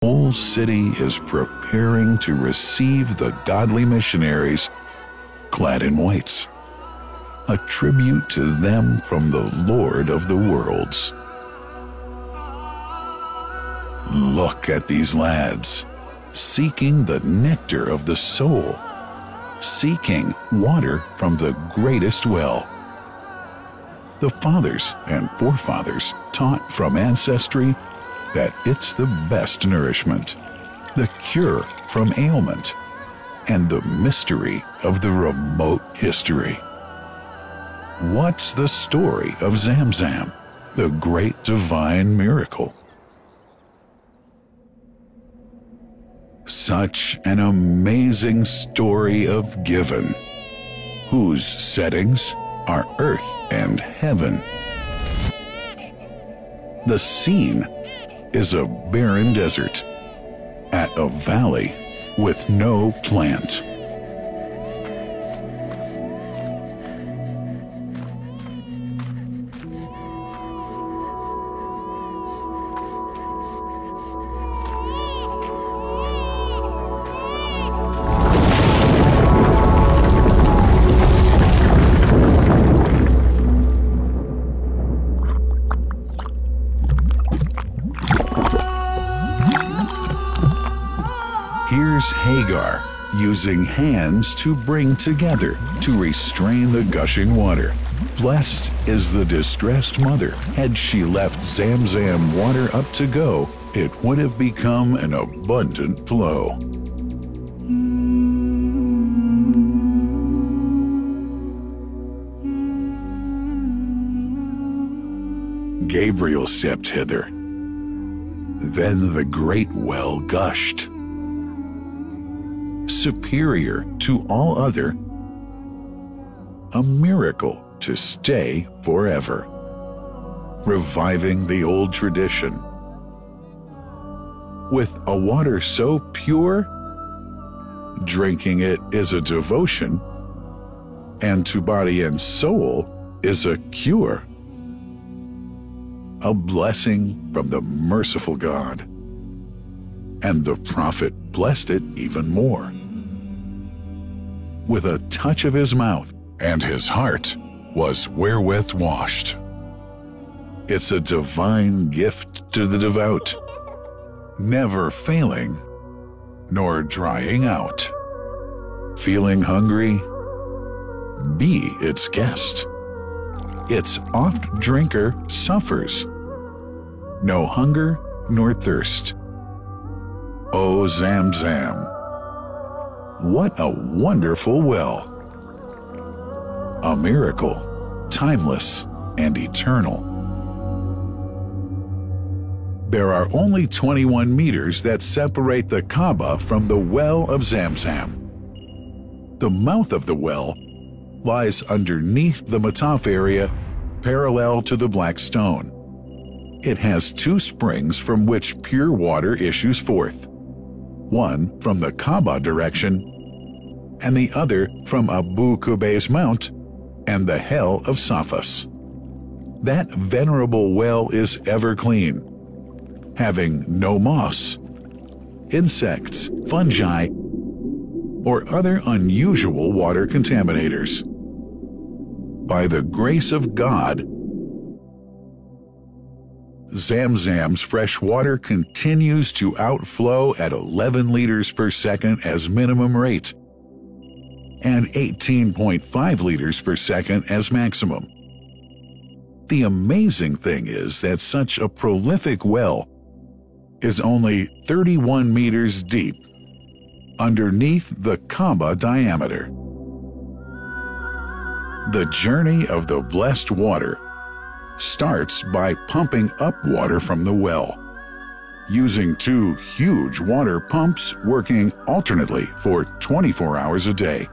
whole city is preparing to receive the godly missionaries clad in whites, a tribute to them from the Lord of the worlds. Look at these lads, seeking the nectar of the soul, seeking water from the greatest well. The fathers and forefathers taught from ancestry that it's the best nourishment, the cure from ailment, and the mystery of the remote history. What's the story of Zamzam, the great divine miracle? Such an amazing story of giving, whose settings are earth and heaven. The scene is a barren desert at a valley with no plant. Here's Hagar using hands to bring together to restrain the gushing water. Blessed is the distressed mother. Had she left Zamzam water up to go, it would have become an abundant flow. Gabriel stepped hither. Then the great well gushed. Superior to all other, a miracle to stay forever, reviving the old tradition. With a water so pure, drinking it is a devotion, and to body and soul is a cure, a blessing from the merciful God. And the prophet blessed it even more. With a touch of his mouth, and his heart was wherewith washed. It's a divine gift to the devout, never failing nor drying out. Feeling hungry? Be its guest. Its oft drinker suffers, no hunger nor thirst. O Zamzam, what a wonderful well! A miracle, timeless and eternal. There are only 21 meters that separate the Kaaba from the well of Zamzam. The mouth of the well lies underneath the Mataf area, parallel to the Black Stone. It has two springs from which pure water issues forth. One from the Kaaba direction, and the other from Abu Qubay's Mount and the Hell of Safas. That venerable well is ever clean, having no moss, insects, fungi, or other unusual water contaminators. By the grace of God, Zamzam's fresh water continues to outflow at 11 liters per second as minimum rate and 18.5 liters per second as maximum. The amazing thing is that such a prolific well is only 31 meters deep underneath the Kaaba diameter. The journey of the blessed water starts by pumping up water from the well, using two huge water pumps working alternately for 24 hours a day.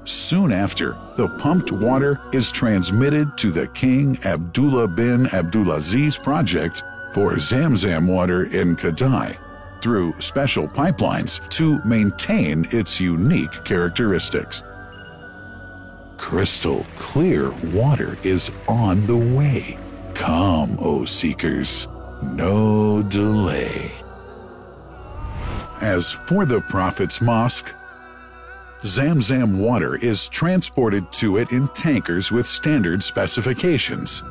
Soon after, the pumped water is transmitted to the King Abdullah bin Abdulaziz project for Zamzam water in Kadai through special pipelines to maintain its unique characteristics. Crystal clear water is on the way. Come, O seekers, no delay. As for the Prophet's Mosque, Zamzam water is transported to it in tankers with standard specifications.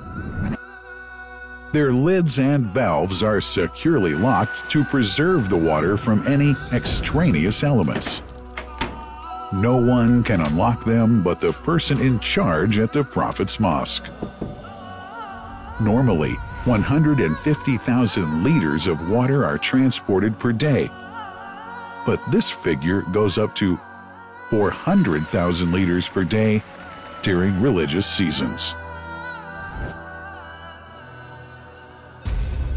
Their lids and valves are securely locked to preserve the water from any extraneous elements. No one can unlock them but the person in charge at the Prophet's Mosque. Normally, 150,000 liters of water are transported per day, but this figure goes up to 400,000 liters per day during religious seasons.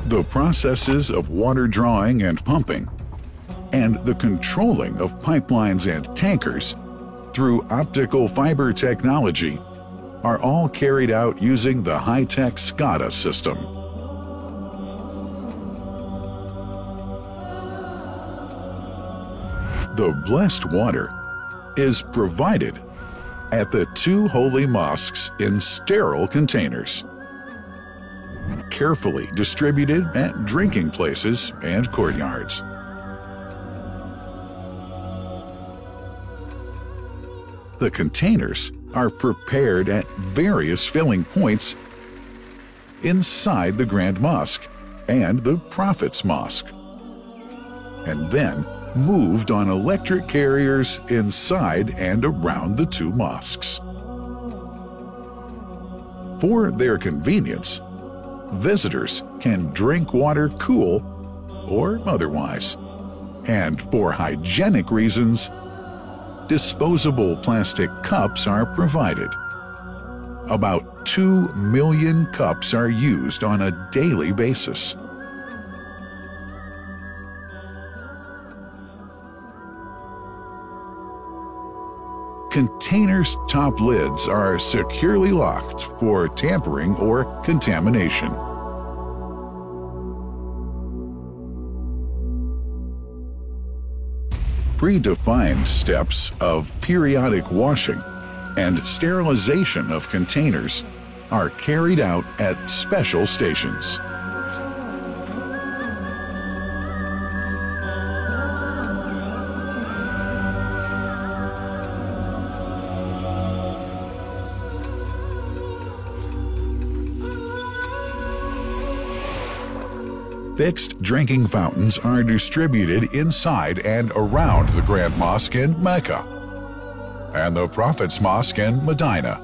The processes of water drawing and pumping, and the controlling of pipelines and tankers through optical fiber technology are all carried out using the high-tech SCADA system. The blessed water is provided at the two holy mosques in sterile containers, carefully distributed at drinking places and courtyards. The containers are prepared at various filling points inside the Grand Mosque and the Prophet's Mosque, and then moved on electric carriers inside and around the two mosques. For their convenience, visitors can drink water cool or otherwise, and for hygienic reasons, disposable plastic cups are provided. About 2 million cups are used on a daily basis. Containers' top lids are securely locked for tampering or contamination. Predefined steps of periodic washing and sterilization of containers are carried out at special stations. Fixed drinking fountains are distributed inside and around the Grand Mosque in Mecca and the Prophet's Mosque in Medina,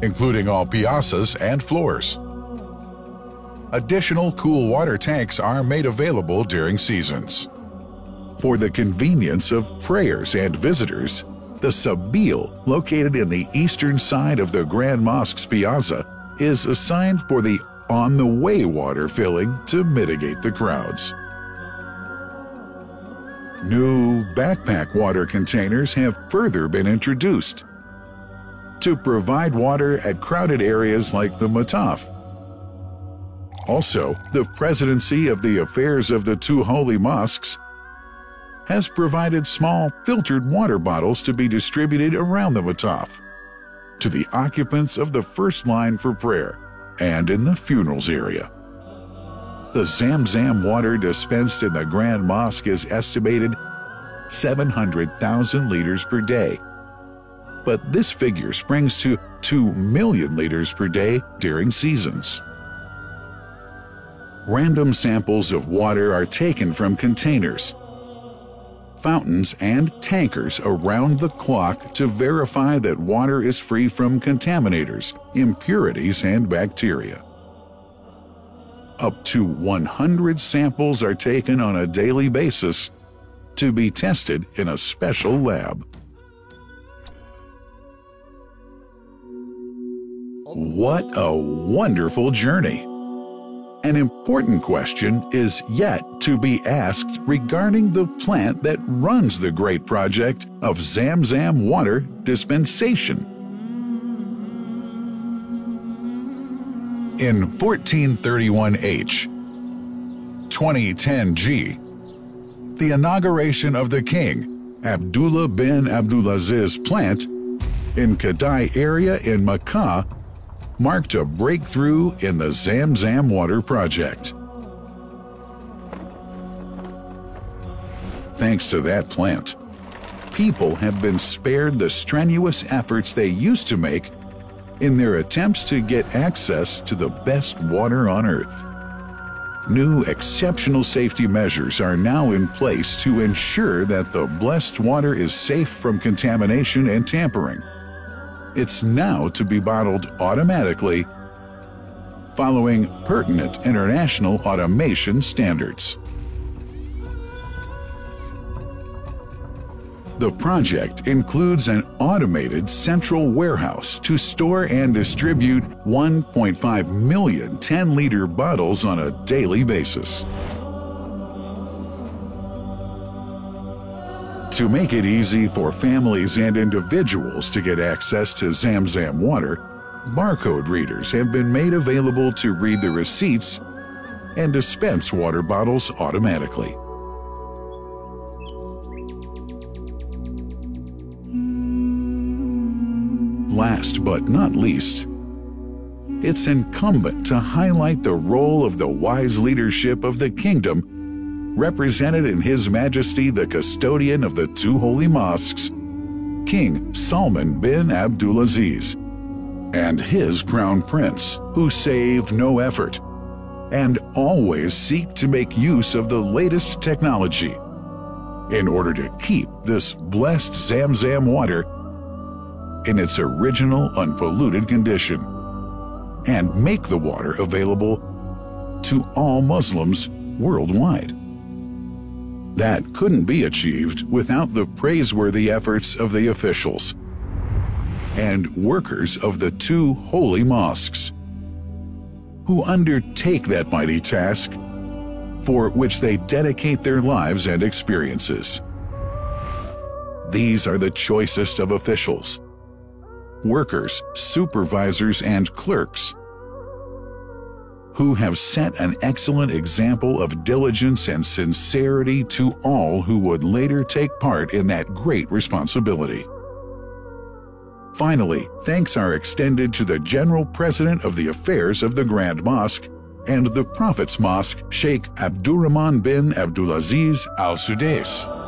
including all piazzas and floors. Additional cool water tanks are made available during seasons. For the convenience of prayers and visitors, the Sabil, located in the eastern side of the Grand Mosque's piazza, is assigned for the on-the-way water filling to mitigate the crowds. New backpack water containers have further been introduced to provide water at crowded areas like the Mataf. Also, the Presidency of the Affairs of the Two Holy Mosques has provided small filtered water bottles to be distributed around the Mataf to the occupants of the first line for prayer and in the funerals area. The Zamzam water dispensed in the Grand Mosque is estimated 700,000 liters per day, but this figure springs to 2 million liters per day during seasons. Random samples of water are taken from containers, fountains, and tankers around the clock to verify that water is free from contaminators, impurities, and bacteria. Up to 100 samples are taken on a daily basis to be tested in a special lab. What a wonderful journey! An important question is yet to be asked regarding the plant that runs the great project of Zamzam water dispensation. In 1431H, 2010G, the inauguration of the king, Abdullah bin Abdulaziz plant, in Kadai area in Makkah marked a breakthrough in the Zamzam water project. thanks to that plant, people have been spared the strenuous efforts they used to make in their attempts to get access to the best water on Earth. New exceptional safety measures are now in place to ensure that the blessed water is safe from contamination and tampering. It's now to be bottled automatically following pertinent international automation standards. The project includes an automated central warehouse to store and distribute 1.5 million 10-liter bottles on a daily basis. To make it easy for families and individuals to get access to Zamzam water, barcode readers have been made available to read the receipts and dispense water bottles automatically. Last but not least, it's incumbent to highlight the role of the wise leadership of the kingdom, represented in His Majesty the custodian of the two holy mosques, King Salman bin Abdulaziz, and his crown prince, who save no effort and always seek to make use of the latest technology in order to keep this blessed Zamzam water in its original unpolluted condition and make the water available to all Muslims worldwide. That couldn't be achieved without the praiseworthy efforts of the officials and workers of the two holy mosques, who undertake that mighty task for which they dedicate their lives and experiences. These are the choicest of officials, workers, supervisors, and clerks, who have set an excellent example of diligence and sincerity to all who would later take part in that great responsibility. Finally, thanks are extended to the General President of the Affairs of the Grand Mosque and the Prophet's Mosque, Sheikh Abdurrahman bin Abdulaziz Al Sudais.